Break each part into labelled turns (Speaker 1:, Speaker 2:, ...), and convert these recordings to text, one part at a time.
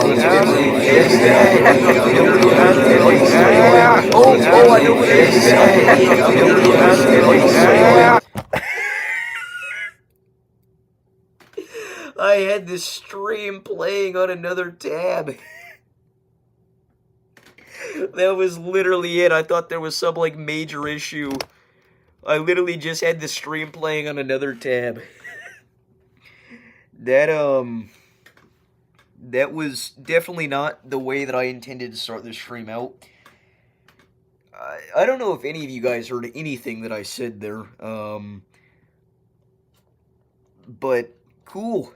Speaker 1: Oh, I know what it is. I had this stream playing on another tab. That was literally it. I thought there was some, like, major issue. I literally just had the stream playing on another tab. That was definitely not the way that I intended to start this stream out. I don't know if any of you guys heard anything that I said there. But cool.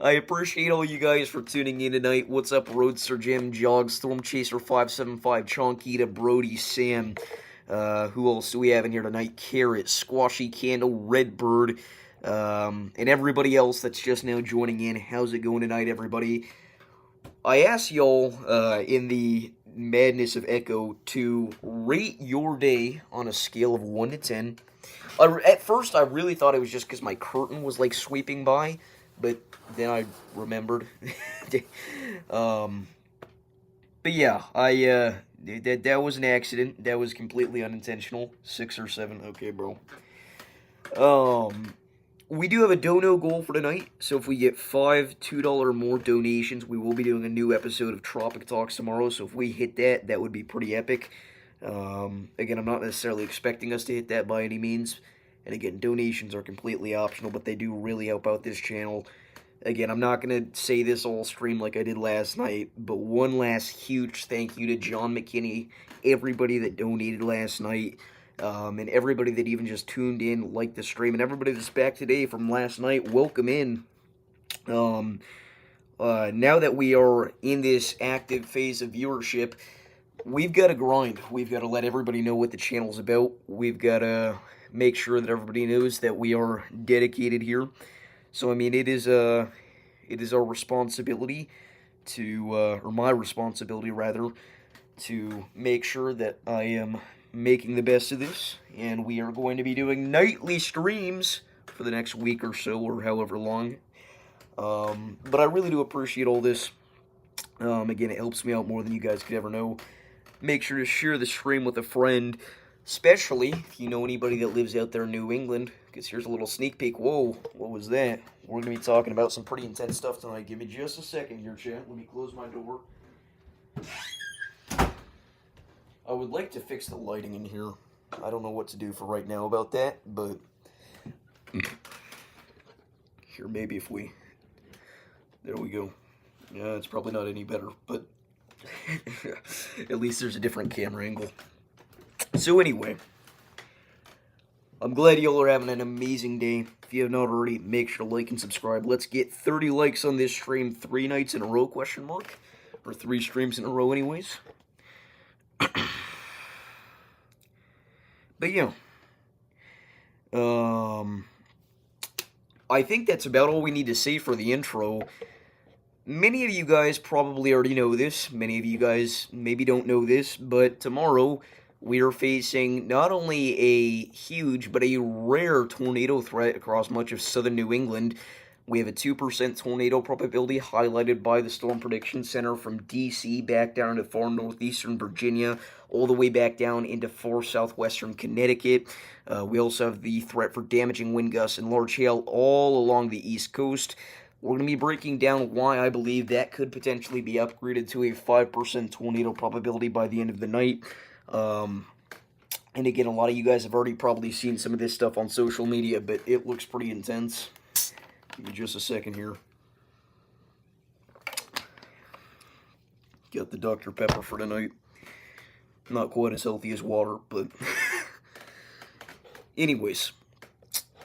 Speaker 1: I appreciate all you guys for tuning in tonight. What's up, Roadster Jim, Jog, Storm Chaser 575, Chonkita, Brody, Sam. Who else do we have in here tonight? Carrot, Squashy Candle, Redbird, and everybody else that's just now joining in. How's it going tonight, everybody? I asked y'all in the Madness of Echo to rate your day on a scale of 1 to 10. At first, I really thought it was just because my curtain was, like, sweeping by, but then I remembered. But yeah, that was an accident. That was completely unintentional. 6 or 7. Okay, bro. We do have a dono goal for tonight, so if we get 5 $2 more donations, we will be doing a new episode of Tropic Talks tomorrow, so if we hit that, that would be pretty epic. Again, I'm not necessarily expecting us to hit that by any means, and again, donations are completely optional, but they do really help out this channel. Again, I'm not going to say this all stream like I did last night, but one last huge thank you to John McKinney, everybody that donated last night, and everybody that even just tuned in, liked the stream, and everybody that's back today from last night, welcome in. Now that we are in this active phase of viewership, we've got to grind. We've got to let everybody know what the channel's about. We've got to make sure that everybody knows that we are dedicated here. So I mean, it is our responsibility to, or my responsibility rather, to make sure that I am making the best of this, and we are going to be doing nightly streams for the next week or so, or however long. But I really do appreciate all this. Again, it helps me out more than you guys could ever know. Make sure to share the stream with a friend, especially if you know anybody that lives out there in New England, because here's a little sneak peek. Whoa, what was that? We're going to be talking about some pretty intense stuff tonight. Give me just a second here, chat. Let me close my door. I would like to fix the lighting in here. I don't know what to do for right now about that, but here, maybe if we... There we go. Yeah, it's probably not any better, but at least there's a different camera angle. So anyway, I'm glad y'all are having an amazing day. If you have not already, make sure to like and subscribe. Let's get 30 likes on this stream 3 nights in a row, question mark. Or 3 streams in a row anyways. But yeah. I think that's about all we need to say for the intro. Many of you guys probably already know this. Many of you guys maybe don't know this. But tomorrow, we are facing not only a huge, but a rare tornado threat across much of southern New England. We have a 2% tornado probability highlighted by the Storm Prediction Center from D.C. back down to far northeastern Virginia, all the way back down into far southwestern Connecticut. We also have the threat for damaging wind gusts and large hail all along the East Coast. We're going to be breaking down why I believe that could potentially be upgraded to a 5% tornado probability by the end of the night. And again, a lot of you guys have already probably seen some of this stuff on social media, but it looks pretty intense. Give me just a second here. Got the Dr. Pepper for tonight. Not quite as healthy as water, but... Anyways.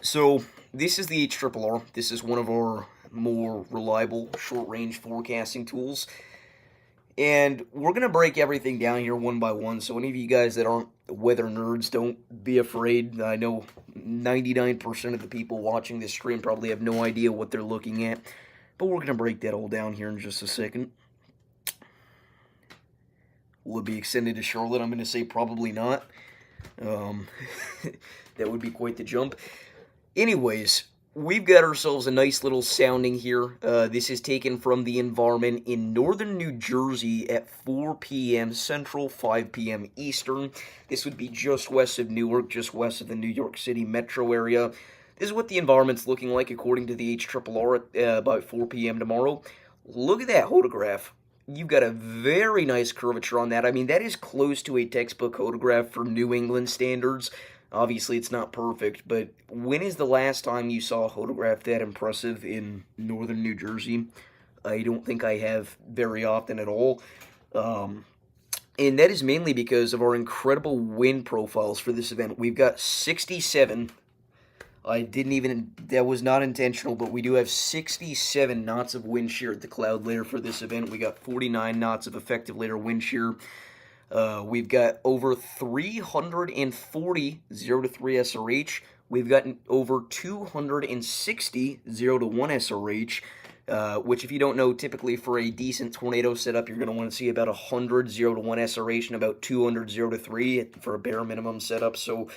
Speaker 1: So, this is the HRRR. This is one of our more reliable short-range forecasting tools. And we're going to break everything down here one by one, so any of you guys that aren't weather nerds, don't be afraid. I know 99% of the people watching this stream probably have no idea what they're looking at, but we're going to break that all down here in just a second. Will it be extended to Charlotte? I'm going to say probably not. That would be quite the jump. Anyways, we've got ourselves a nice little sounding here. This is taken from the environment in northern New Jersey at 4 p.m. Central, 5 p.m. Eastern. This would be just west of Newark, just west of the New York City metro area. This is what the environment's looking like according to the HRRR at about 4 p.m. tomorrow. Look at that hodograph. You've got a very nice curvature on that. I mean, that is close to a textbook hodograph for New England standards. Obviously, it's not perfect, but when is the last time you saw a hodograph that impressive in northern New Jersey? I don't think I have very often at all. And that is mainly because of our incredible wind profiles for this event. We've got 67. That was not intentional, but we do have 67 knots of wind shear at the cloud layer for this event. We got 49 knots of effective layer wind shear. We've got over 340 0 to 3 SRH. We've gotten over 260 0 to 1 SRH, which if you don't know, typically for a decent tornado setup, you're going to want to see about 100 0 to 1 SRH and about 200 0 to 3 for a bare minimum setup. So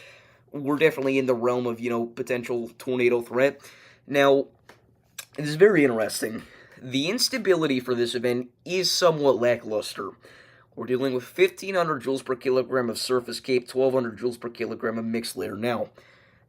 Speaker 1: we're definitely in the realm of, potential tornado threat. Now, this is very interesting. The instability for this event is somewhat lackluster. We're dealing with 1,500 joules per kilogram of surface cape, 1,200 joules per kilogram of mixed layer. Now,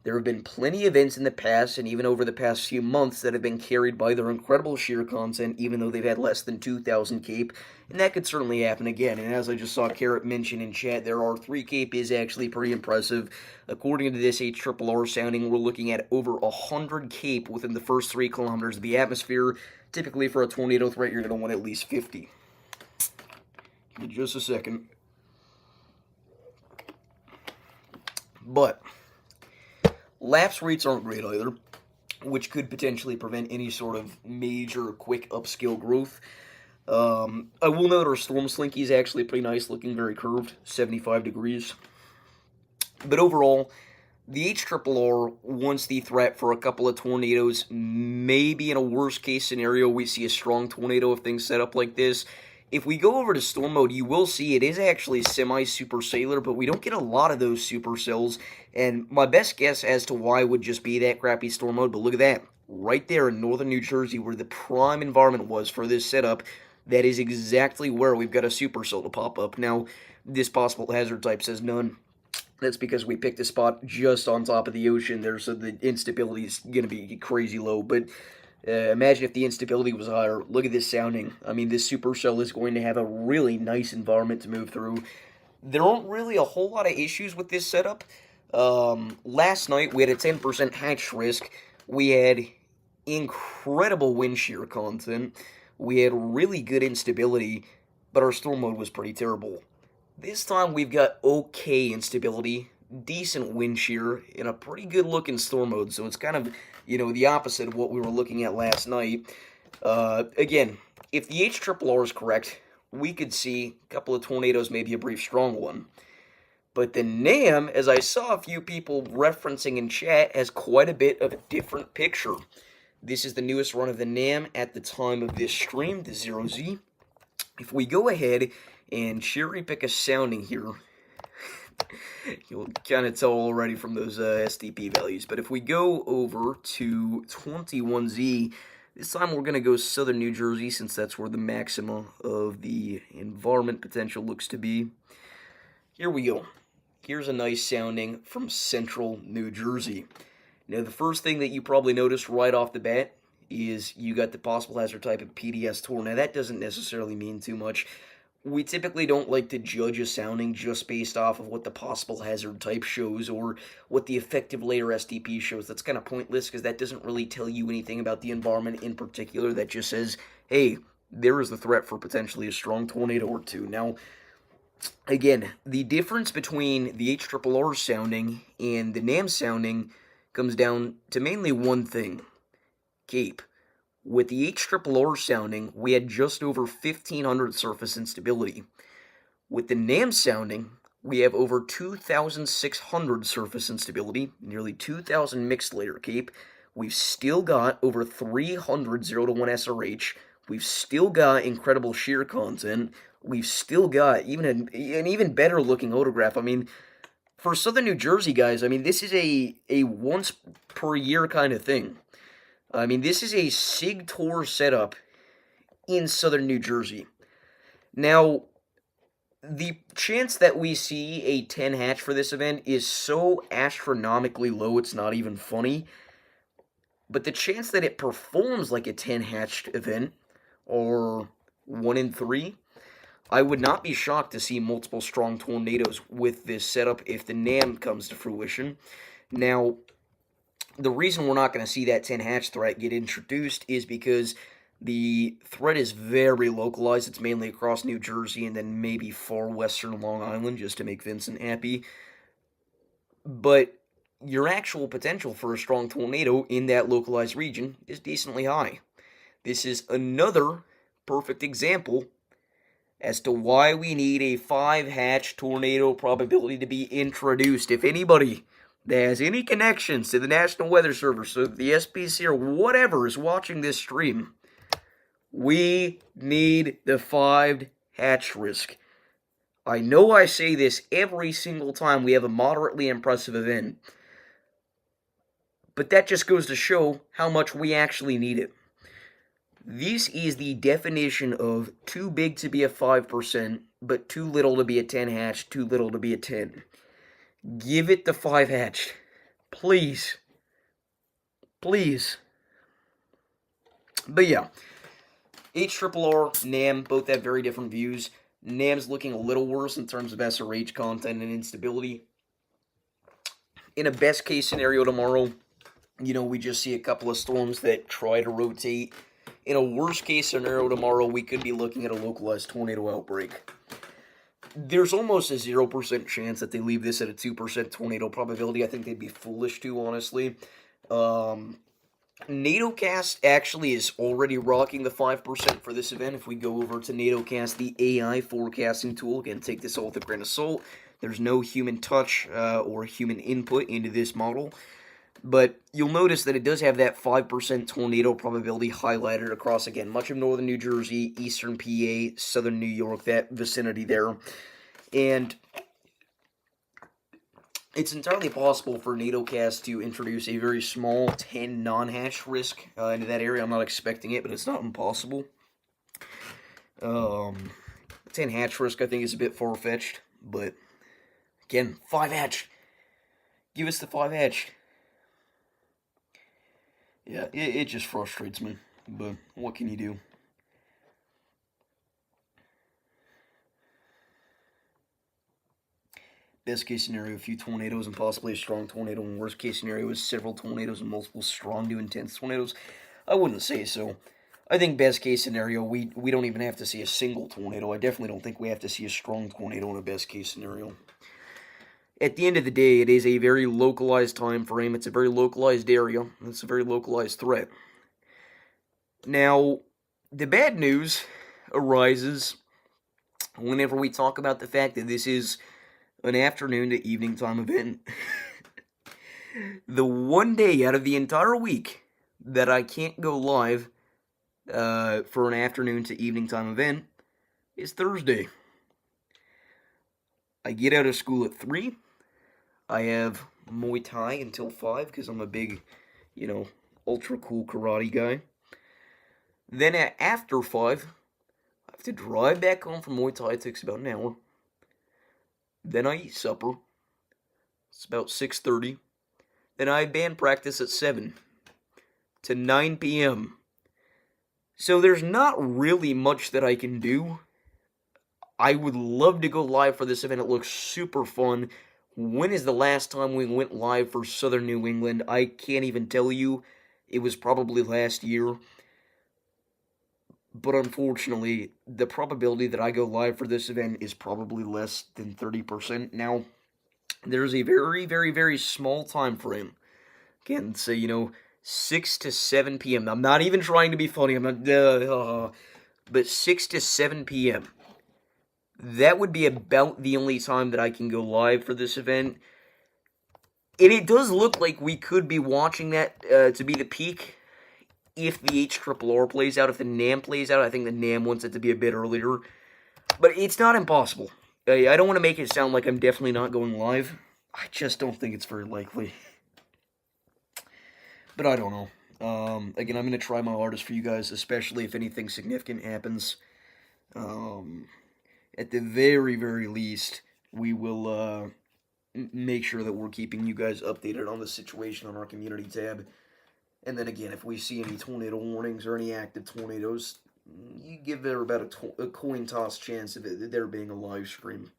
Speaker 1: there have been plenty of events in the past, and even over the past few months, that have been carried by their incredible shear content, even though they've had less than 2,000 cape, and that could certainly happen again. And as I just saw Carrot mention in chat, there are 3 cape is actually pretty impressive. According to this HRRR sounding, we're looking at over 100 cape within the first 3 kilometers of the atmosphere. Typically, for a tornado threat, you're going to want at least 50. In just a second. But lapse rates aren't great either, which could potentially prevent any sort of major quick upscale growth. I will note our storm slinky is actually pretty nice, looking very curved, 75 degrees. But overall, The HRRR wants the threat for a couple of tornadoes. Maybe in a worst case scenario, we see a strong tornado if things set up like this. If we go over to storm mode, you will see it is actually semi-supercellular, but we don't get a lot of those supercells. And my best guess as to why would just be that crappy storm mode, but look at that. Right there in northern New Jersey, where the prime environment was for this setup, that is exactly where we've got a supercell to pop up. Now, this possible hazard type says none. That's because we picked a spot just on top of the ocean there, so the instability is going to be crazy low. But imagine if the instability was higher. Look at this sounding. I mean, this supercell is going to have a really nice environment to move through. There aren't really a whole lot of issues with this setup. Last night, we had a 10% hatch risk. We had incredible wind shear content. We had really good instability, but our storm mode was pretty terrible. This time we've got okay instability, decent wind shear, and a pretty good looking storm mode, so it's kind of, the opposite of what we were looking at last night. Again, if the HRRR is correct, we could see a couple of tornadoes, maybe a brief strong one. But the NAM, as I saw a few people referencing in chat, has quite a bit of a different picture. This is the newest run of the NAM at the time of this stream, the 0Z. If we go ahead and cherry pick a sounding here, you'll kind of tell already from those STP values. But if we go over to 21Z, this time we're going to go southern New Jersey, since that's where the maxima of the environment potential looks to be. Here we go. Here's a nice sounding from central New Jersey. Now, the first thing that you probably noticed right off the bat is you got the possible hazard type of PDS Tor. Now, that doesn't necessarily mean too much. We typically don't like to judge a sounding just based off of what the possible hazard type shows or what the effective layer STP shows. That's kind of pointless because that doesn't really tell you anything about the environment in particular. That just says, hey, there is the threat for potentially a strong tornado or two. Now, again, the difference between the HRRR sounding and the NAM sounding comes down to mainly one thing: Cape. With the HRRR sounding, we had just over 1,500 surface instability. With the NAM sounding, we have over 2,600 surface instability, nearly 2,000 mixed layer Cape. We've still got over 300 0-1 SRH. We've still got incredible shear content. We've still got even an even better looking autograph. I mean, for southern New Jersey, guys, I mean, this is a once per year kind of thing. I mean, this is a SIG Tour setup in southern New Jersey. Now, the chance that we see a 10 hatch for this event is so astronomically low, it's not even funny. But the chance that it performs like a 10 hatched event, or 1 in 3, I would not be shocked to see multiple strong tornadoes with this setup if the NAM comes to fruition. Now, the reason we're not going to see that 10 hatch threat get introduced is because the threat is very localized. It's mainly across New Jersey and then maybe far western Long Island, just to make Vincent happy. But your actual potential for a strong tornado in that localized region is decently high. This is another perfect example as to why we need a 5-hatch tornado probability to be introduced. If anybody that has any connections to the National Weather Service, so the SPC or whatever is watching this stream, we need the 5-hatch risk. I know I say this every single time we have a moderately impressive event, but that just goes to show how much we actually need it. This is the definition of too big to be a 5%, but too little to be a 10 hatch, too little to be a 10. Give it the 5 hatch. Please. Please. But yeah, HRRR, NAM, both have very different views. NAM's looking a little worse in terms of SRH content and instability. In a best case scenario tomorrow, we just see a couple of storms that try to rotate. In a worst case scenario tomorrow, we could be looking at a localized tornado outbreak. There's almost a 0% chance that they leave this at a 2% tornado probability. I think they'd be foolish to, honestly. NATOcast actually is already rocking the 5% for this event. If we go over to NATOcast, the AI forecasting tool, again, take this all with a grain of salt. There's no human touch or human input into this model. But you'll notice that it does have that 5% tornado probability highlighted across, again, much of northern New Jersey, eastern PA, southern New York, that vicinity there. And it's entirely possible for NATOcast to introduce a very small 10 non-hatch risk into that area. I'm not expecting it, but it's not impossible. 10 hatch risk, I think, is a bit far-fetched. But, again, 5 hatch. Give us the 5 hatch. Yeah, it just frustrates me, but what can you do? Best case scenario, a few tornadoes and possibly a strong tornado, and worst case scenario is several tornadoes and multiple strong to intense tornadoes. I wouldn't say so. I think best case scenario, we don't even have to see a single tornado. I definitely don't think we have to see a strong tornado in a best case scenario. At the end of the day, it is a very localized time frame. It's a very localized area. It's a very localized threat. Now, the bad news arises whenever we talk about the fact that this is an afternoon to evening time event. The one day out of the entire week that I can't go live for an afternoon to evening time event is Thursday. I get out of school at 3. I have Muay Thai until 5 because I'm a big, ultra cool karate guy. Then after 5, I have to drive back home from Muay Thai. It takes about an hour. Then I eat supper. It's about 6:30. Then I have band practice at 7 to 9 p.m. So there's not really much that I can do. I would love to go live for this event. It looks super fun. When is the last time we went live for Southern New England? I can't even tell you. It was probably last year. But unfortunately, the probability that I go live for this event is probably less than 30%. Now, there's a very, very, very small time frame. Again, say, 6 to 7 p.m. I'm not even trying to be funny. I'm not, but 6 to 7 p.m. That would be about the only time that I can go live for this event. And it does look like we could be watching that to be the peak if the HRRR plays out. If the NAM plays out, I think the NAM wants it to be a bit earlier. But it's not impossible. I don't want to make it sound like I'm definitely not going live. I just don't think it's very likely. But I don't know. Again, I'm going to try my hardest for you guys, especially if anything significant happens. At the very, very least, we will make sure that we're keeping you guys updated on the situation on our community tab. And then again, if we see any tornado warnings or any active tornadoes, you give there about a coin toss chance of there being a live stream.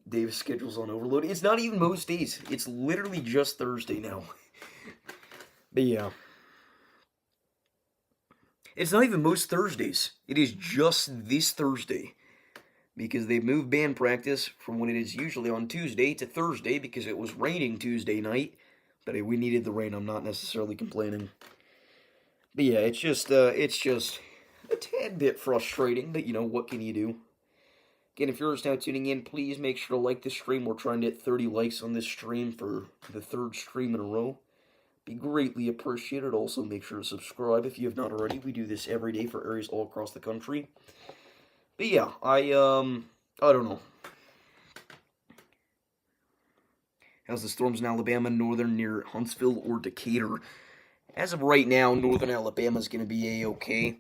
Speaker 1: Dave's schedule's on overload. It's not even most days. It's literally just Thursday now. But yeah. It's not even most Thursdays. It is just this Thursday. Because they moved band practice from when it is usually on Tuesday to Thursday because it was raining Tuesday night. But we needed the rain. I'm not necessarily complaining. But yeah, it's just a tad bit frustrating. But what can you do? Again, if you're just now tuning in, please make sure to like this stream. We're trying to get 30 likes on this stream for the 3rd stream in a row. Be greatly appreciated. Also, make sure to subscribe if you have not already. We do this every day for areas all across the country. But yeah, I don't know. How's the storms in Alabama, northern near Huntsville or Decatur? As of right now, northern Alabama is going to be a-okay.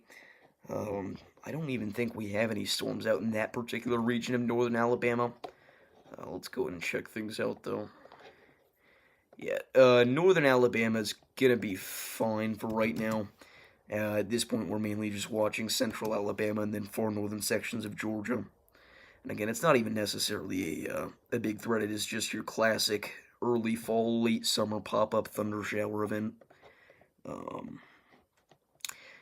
Speaker 1: I don't even think we have any storms out in that particular region of northern Alabama. Let's go ahead and check things out, though. Yeah, northern Alabama is going to be fine for right now. At this point, we're mainly just watching central Alabama and then 4 northern sections of Georgia. And again, it's not even necessarily a big threat. It is just your classic early fall, late summer pop-up thunder shower event.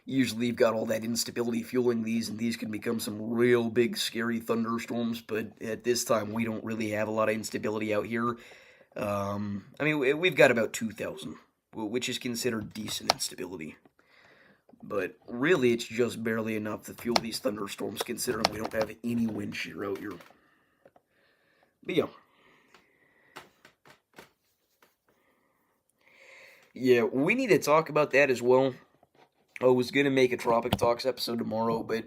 Speaker 1: Usually you've got all that instability fueling these, and these can become some real big, scary thunderstorms, but at this time, we don't really have a lot of instability out here. I mean, we've got about 2,000, which is considered decent instability. But really, it's just barely enough to fuel these thunderstorms, considering we don't have any wind shear out here. But yeah, we need to talk about that as well. I was gonna make a Tropic Talks episode tomorrow, but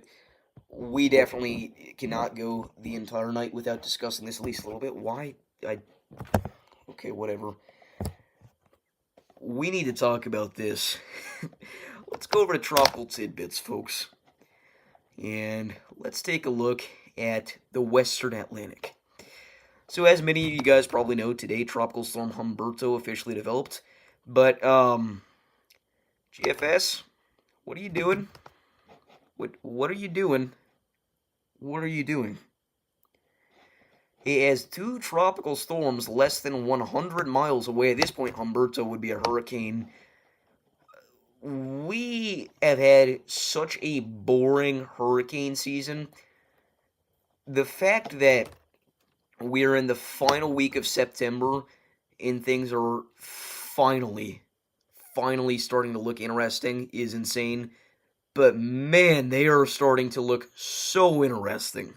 Speaker 1: we definitely cannot go the entire night without discussing this at least a little bit. Why? Okay, whatever. We need to talk about this. Let's go over to Tropical Tidbits, folks. And let's take a look at the Western Atlantic. So, as many of you guys probably know, today Tropical Storm Humberto officially developed. But, GFS, what are you doing? What are you doing? What are you doing? It has two tropical storms less than 100 miles away. At this point, Humberto would be a hurricane. We have had such a boring hurricane season. The fact that we're in the final week of September and things are finally starting to look interesting is insane. But man, they are starting to look so interesting.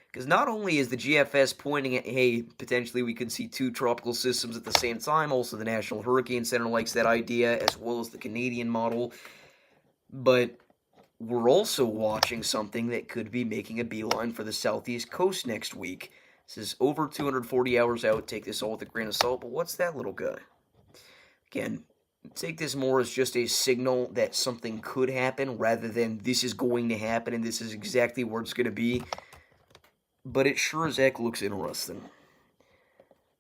Speaker 1: Because not only is the GFS pointing at, hey, potentially we could see two tropical systems at the same time, also the National Hurricane Center likes that idea, as well as the Canadian model, but we're also watching something that could be making a beeline for the southeast coast next week. This is over 240 hours out, take this all with a grain of salt, but what's that little guy? Again, take this more as just a signal that something could happen, rather than this is going to happen and this is exactly where it's going to be. But it sure as heck looks interesting.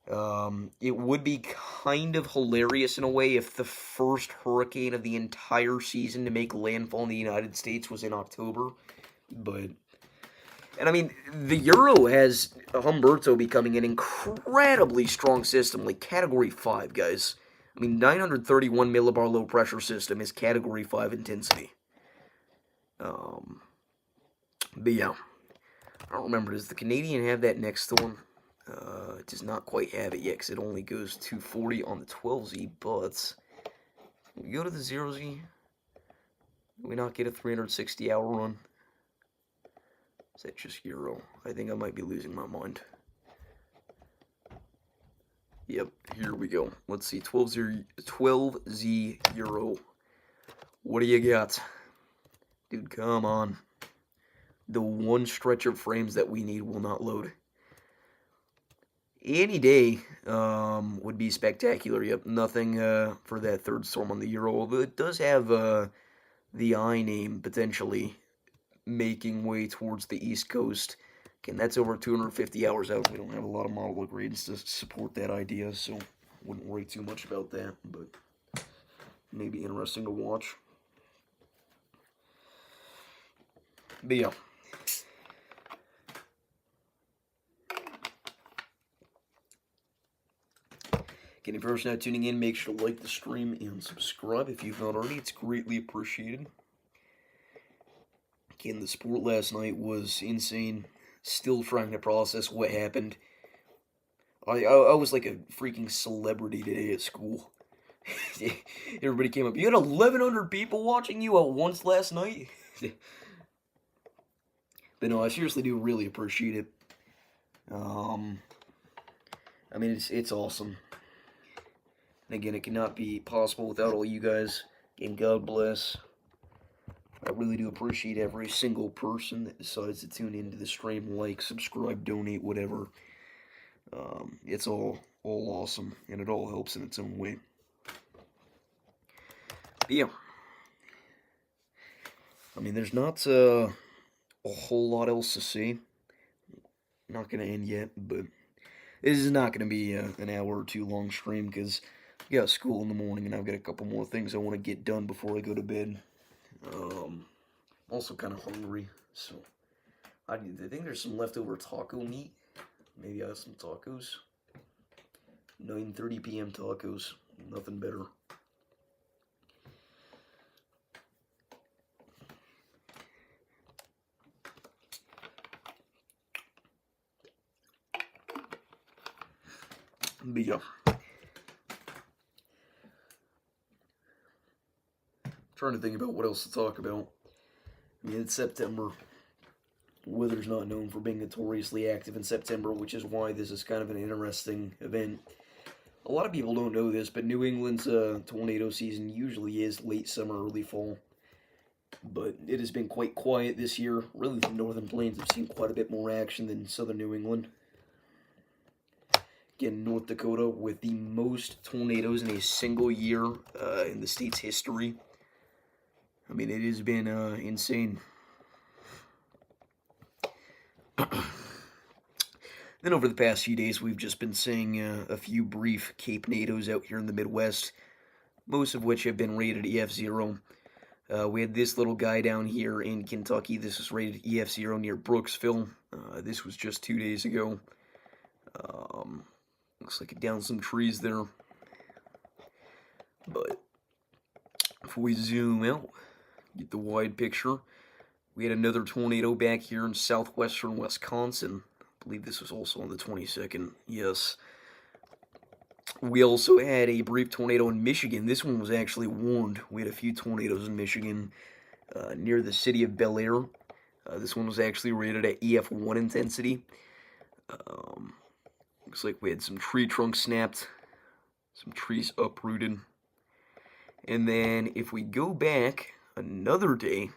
Speaker 1: It would be kind of hilarious in a way if the first hurricane of the entire season to make landfall in the United States was in October. And I mean, the Euro has Humberto becoming an incredibly strong system, like Category 5, guys. I mean, 931 millibar low pressure system is Category 5 intensity. But yeah. I don't remember, does the Canadian have that next storm? It does not quite have it yet, because it only goes 240 on the 12Z, but we go to the 0Z, do we not get a 360-hour run? Is that just Euro? I think I might be losing my mind. Yep, here we go. Let's see, 12Z Euro. What do you got? Dude, come on. The one stretch of frames that we need will not load. Any day would be spectacular. Yep, nothing for that third storm on the Euro, although it does have the I name potentially making way towards the East Coast. Again, that's over 250 hours out. We don't have a lot of model upgrades to support that idea, so wouldn't worry too much about that, but maybe interesting to watch. But yeah. Again, if you're now tuning in, make sure to like the stream and subscribe if you've not already. It's greatly appreciated. Again, the sport last night was insane. Still trying to process what happened. I was like a freaking celebrity today at school. Everybody came up. You had 1,100 people watching you at once last night? But no, I seriously do really appreciate it. I mean, it's awesome. And again, it cannot be possible without all you guys. Again, God bless. I really do appreciate every single person that decides to tune into the stream, like, subscribe, donate, whatever. It's all awesome, and it all helps in its own way. But yeah. I mean, there's not a whole lot else to say. Not going to end yet, but this is not going to be an hour or two long stream, because I got school in the morning, and I've got a couple more things I want to get done before I go to bed. Also kind of hungry, so I think there's some leftover taco meat. Maybe I have some tacos. 9:30 p.m. tacos, nothing better. But yeah. Trying to think about what else to talk about. I mean, it's September. weather's not known for being notoriously active in September, which is why this is kind of an interesting event. A lot of people don't know this, but New England's tornado season usually is late summer, early fall. But it has been quite quiet this year. Really, the northern plains have seen quite a bit more action than southern New England. Again, North Dakota with the most tornadoes in a single year in the state's history. I mean, it has been insane. Then over the past few days, we've just been seeing a few brief Cape NATOs out here in the Midwest, most of which have been rated EF0. We had this little guy down here in Kentucky. This was rated EF0 near Brooksville. This was just 2 days ago. Looks like it downed some trees there. But if we zoom out, get the wide picture, we had another tornado back here in southwestern Wisconsin. I believe this was also on the 22nd. Yes. We also had a brief tornado in Michigan. This one was actually warned. We had a few tornadoes in Michigan near the city of Bel Air. This one was actually rated at EF1 intensity. Looks like we had some tree trunks snapped, some trees uprooted. And then if we go back another day,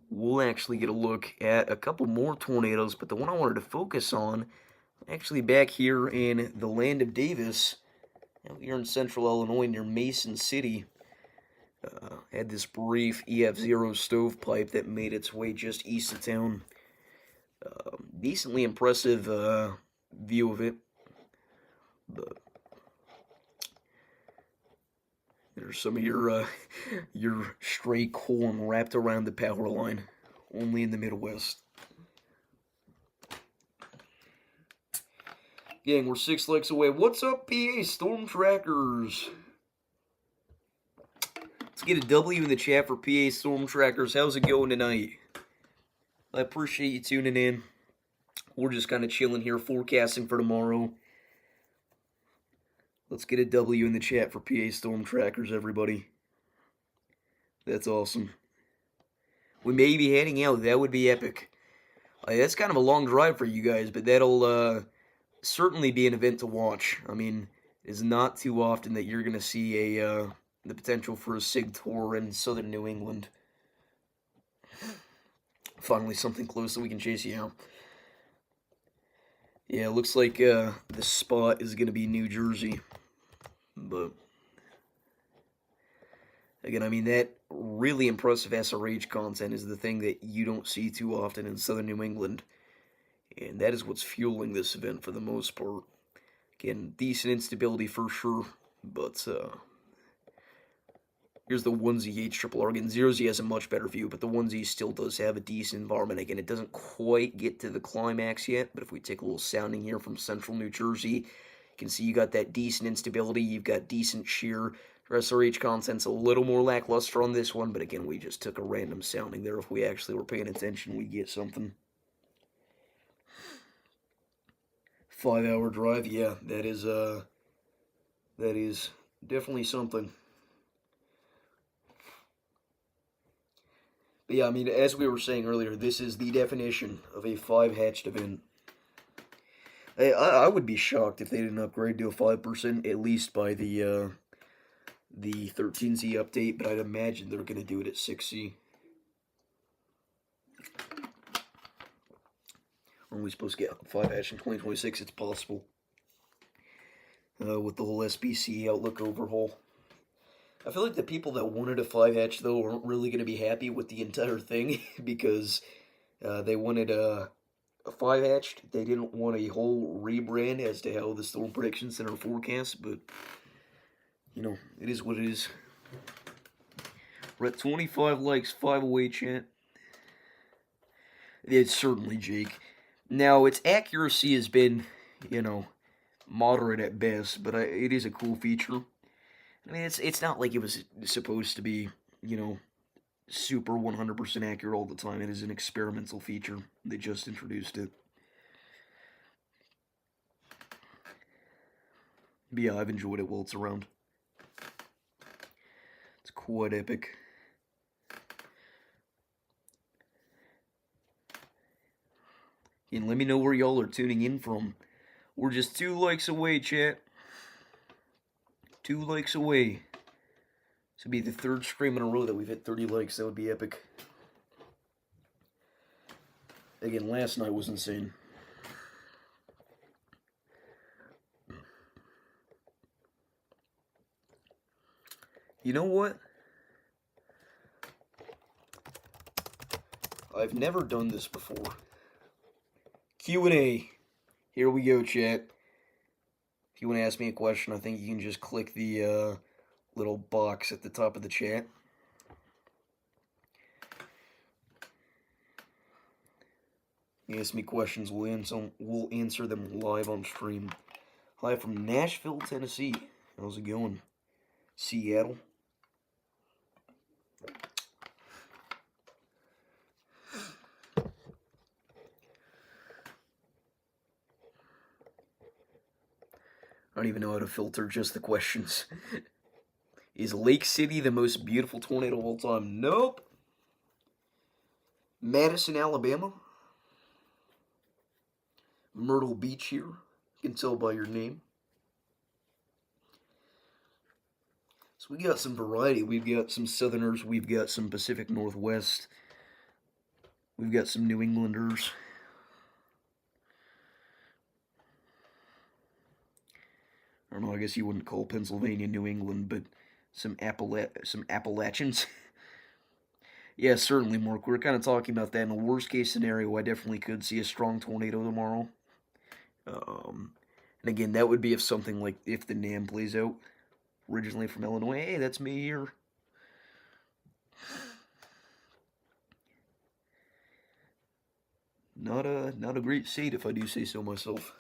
Speaker 1: we'll actually get a look at a couple more tornadoes, but the one I wanted to focus on, actually back here in the land of Davis, out here in central Illinois near Mason City, had this brief EF0 stovepipe that made its way just east of town. Decently impressive view of it, but there's some of your stray corn wrapped around the power line, only in the Midwest. Gang, we're 6 likes away. What's up, PA Storm Trackers? Let's get a W in the chat for PA Storm Trackers. How's it going tonight? I appreciate you tuning in. We're just kind of chilling here, forecasting for tomorrow. Let's get a W in the chat for PA Storm Trackers, everybody. That's awesome. We may be heading out. That would be epic. That's kind of a long drive for you guys, but that'll certainly be an event to watch. I mean, it's not too often that you're going to see the potential for a SIG tour in southern New England. Finally, something close that we can chase you out. Yeah, it looks like the spot is going to be New Jersey. But, again, I mean, that really impressive SRH content is the thing that you don't see too often in southern New England. And that is what's fueling this event for the most part. Again, decent instability for sure, but here's the 1Z HRRR. Again, 0Z has a much better view, but the 1Z still does have a decent environment. Again, it doesn't quite get to the climax yet, but if we take a little sounding here from central New Jersey, you can see you got that decent instability, you've got decent shear. SRH content's a little more lackluster on this one, but again, we just took a random sounding there. If we actually were paying attention, we'd get something. 5-hour drive, yeah, that is definitely something. But yeah, I mean, as we were saying earlier, this is the definition of a 5-hatched event. I would be shocked if they didn't upgrade to a 5%, at least by the 13Z update, but I'd imagine they're going to do it at 6C. Are we supposed to get 5-hatch in 2026? It's possible. With the whole SBC Outlook overhaul. I feel like the people that wanted a 5-hatch, though, aren't really going to be happy with the entire thing, because they wanted a 5-hatched. They didn't want a whole rebrand as to how the Storm Prediction Center forecasts, but, you know, it is what it is. We're at 25 likes, 5 away, chat. It's certainly Jake. Now, its accuracy has been, you know, moderate at best, but it is a cool feature. I mean, it's not like it was supposed to be, you know, super 100% accurate all the time. It is an experimental feature. They just introduced it. But yeah, I've enjoyed it while it's around. It's quite epic. And let me know where y'all are tuning in from. We're just 2 likes away, chat. 2 likes away. This would be the 3rd stream in a row that we've hit 30 likes. That would be epic. Again, last night was insane. You know what? I've never done this before. Q&A. Here we go, chat. If you want to ask me a question, I think you can just click the little box at the top of the chat. You ask me questions, we'll answer them live on stream. Hi from Nashville, Tennessee. How's it going? Seattle. I don't even know how to filter just the questions. Is Lake City the most beautiful tornado of all time? Nope. Madison, Alabama. Myrtle Beach here. You can tell by your name. So we got some variety. We've got some Southerners. We've got some Pacific Northwest. We've got some New Englanders. I don't know, I guess you wouldn't call Pennsylvania New England, but some Appalachians. Yeah, certainly, Mark. We're kind of talking about that. In the worst case scenario, I definitely could see a strong tornado tomorrow. And again, that would be if something like, if the NAM plays out. Originally from Illinois. Hey, that's me here. Not a great state, if I do say so myself.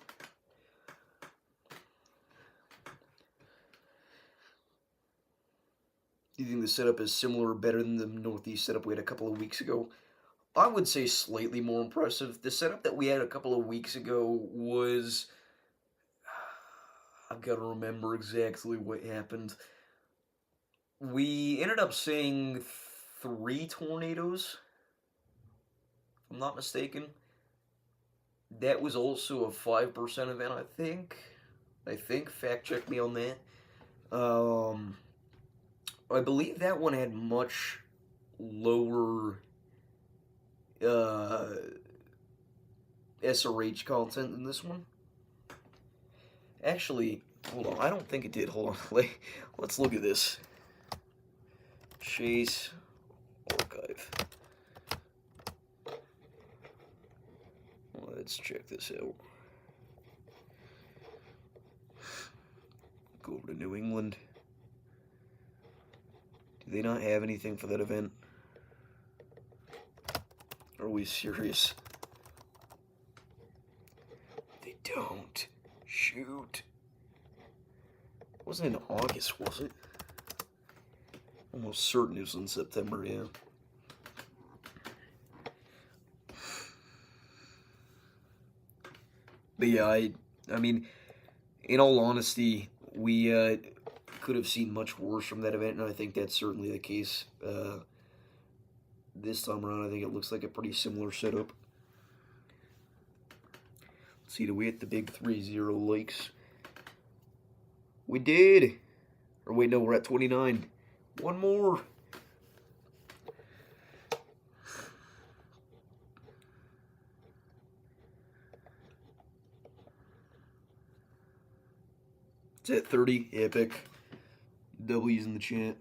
Speaker 1: Do you think the setup is similar or better than the Northeast setup we had a couple of weeks ago? I would say slightly more impressive. The setup that we had a couple of weeks ago was... I've got to remember exactly what happened. We ended up seeing 3 tornadoes, if I'm not mistaken. That was also a 5% event, I think. Fact check me on that. I believe that one had much lower SRH content than this one. Actually, hold on. I don't think it did. Hold on. Let's look at this. Chase archive. Let's check this out. Go over to New England. Do they not have anything for that event? Are we serious? They don't. Shoot. It wasn't in August, was it? Almost certain it was in September, yeah. But yeah, I mean, in all honesty, we could have seen much worse from that event, and I think that's certainly the case. This time around, I think it looks like a pretty similar setup. Let's see, do we hit the big 3-0 likes? We did! Or wait, no, we're at 29. One more! It's at 30. Epic. W's in the chat.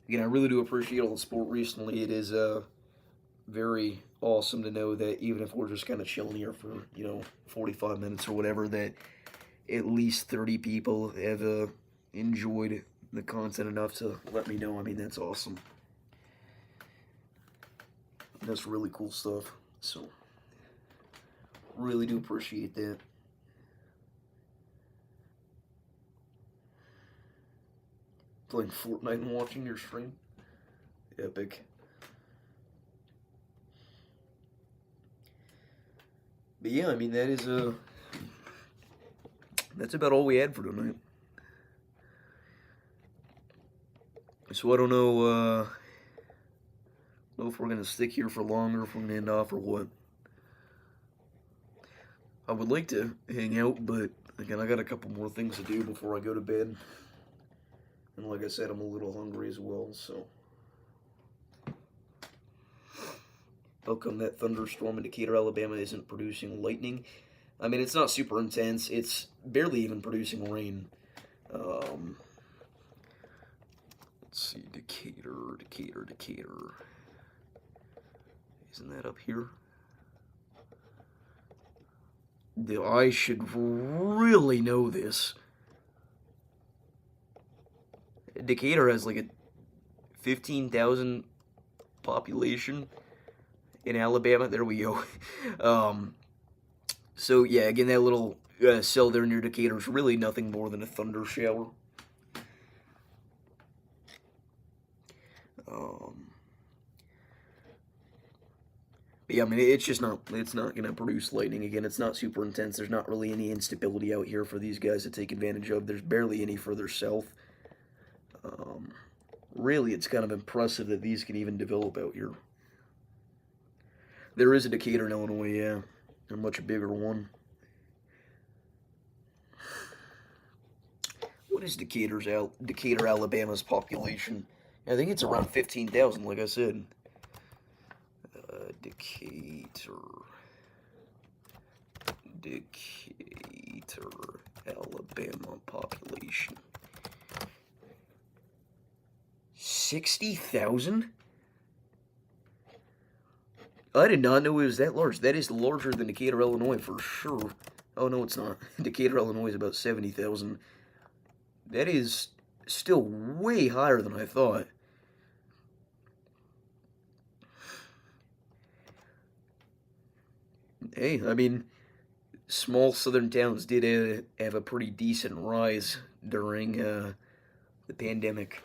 Speaker 1: Again, I really do appreciate all the support recently. It is very awesome to know that even if we're just kind of chilling here for, 45 minutes or whatever, that at least 30 people have enjoyed the content enough to let me know. I mean, that's awesome. That's really cool stuff. So, really do appreciate that. Playing Fortnite and watching your stream. Epic. But yeah, I mean, that is that's about all we had for tonight. So I don't know know if we're going to stick here for longer, if we're going to end off or what. I would like to hang out, but again, I got a couple more things to do before I go to bed. And like I said, I'm a little hungry as well, so. How come that thunderstorm in Decatur, Alabama isn't producing lightning? I mean, it's not super intense. It's barely even producing rain. Let's see, Decatur. Isn't that up here? I should really know this. Decatur has like a 15,000 population in Alabama. There we go. So yeah, again, that little cell there near Decatur is really nothing more than a thunder shower. But yeah, I mean, it's not going to produce lightning. Again, it's not super intense. There's not really any instability out here for these guys to take advantage of. There's barely any further south. Really, it's kind of impressive that these can even develop out here. There is a Decatur in Illinois, yeah. A much bigger one. What is Decatur, Alabama's population? I think it's around 15,000, like I said. Decatur, Alabama population. 60,000? I did not know it was that large. That is larger than Decatur, Illinois, for sure. Oh, no, it's not. Decatur, Illinois is about 70,000. That is still way higher than I thought. Hey, I mean, small southern towns did have a pretty decent rise during the pandemic.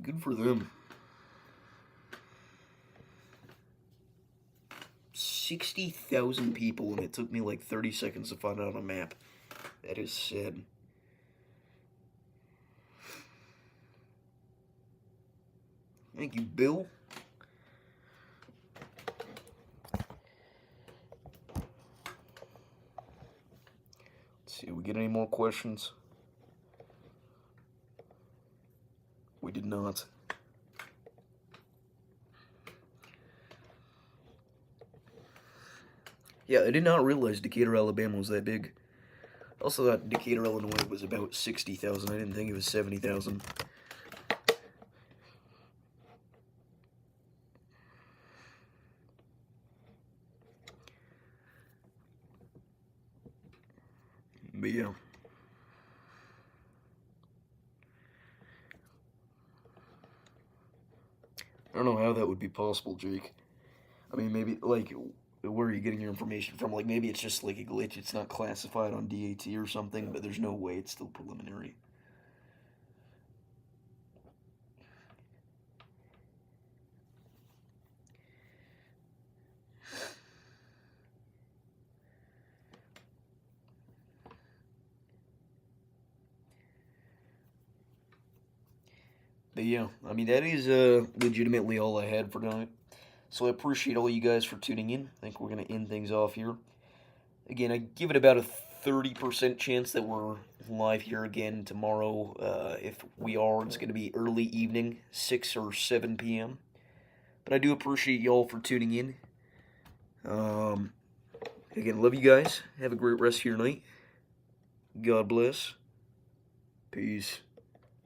Speaker 1: Good for them. 60,000 people, and it took me like 30 seconds to find it on a map. That is sad. Thank you, Bill. Let's see, we get any more questions? We did not. Yeah, I did not realize Decatur, Alabama was that big. I also thought Decatur, Illinois was about 60,000. I didn't think it was 70,000. But yeah. I don't know how that would be possible, Jake. I mean, maybe, like, where are you getting your information from? Like, maybe it's just, like, a glitch. It's not classified on DAT or something, but there's no way it's still preliminary. But yeah, I mean, that is legitimately all I had for tonight. So I appreciate all you guys for tuning in. I think we're going to end things off here. Again, I give it about a 30% chance that we're live here again tomorrow. If we are, it's going to be early evening, 6 or 7 p.m. But I do appreciate y'all for tuning in. Again, love you guys. Have a great rest of your night. God bless. Peace.